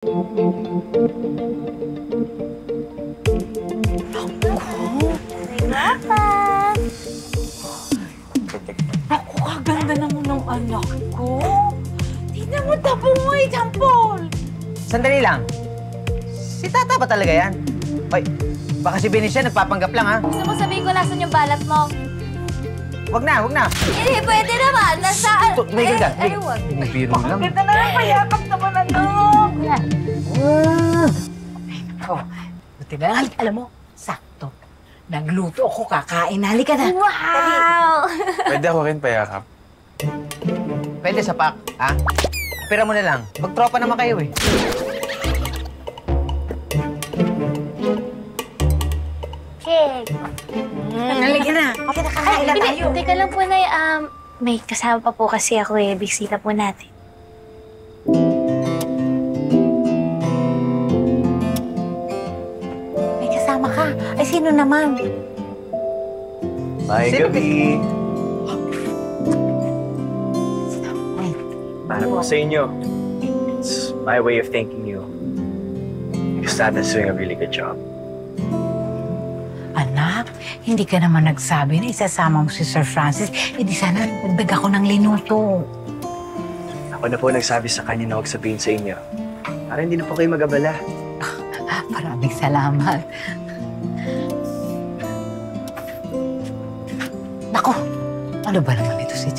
Papa! Naku, kaganda naman ng anak ko. Tingnan mo, tabo mo eh, Jampol. Sandali lang. Si Tata ba talaga yan? Hoy, baka si Benicia nagpapanggap lang, ha? Gusto mo sabihin ko nasan yung balat mo? Wag na, wag na. Hindi, pwede naman. Nasaan? May ganda. Wag. Biro lang. Ganda na lang, payakap naman anak. Oh, buti na lang. Alam mo, sakto. Nagluto ako, kakain. Halika na. Wow! Pwede ako rin payakap. Pwede sa pack, ha? Pira mo na lang. Magtropa naman kayo, eh. Cake. Halika na. Okay, nakakain na tayo. Teka lang po, Nay. May kasama pa po kasi ako eh. Bisita po natin. May kasama ka. Ay, sino naman? Bye, Sino gabi. Para po sa inyo. It's my way of thanking you. Because Tata's doing a really good job. Anak, hindi ka naman nagsabi na isasama mo si Sir Francis. Eh di sana nagdag ako ng linuto. Ako na po nagsabi sa kanya na huwag sabihin sa inyo. Para hindi na po kayo mag-abala. Maraming salamat. Naku, ano ba naman ito si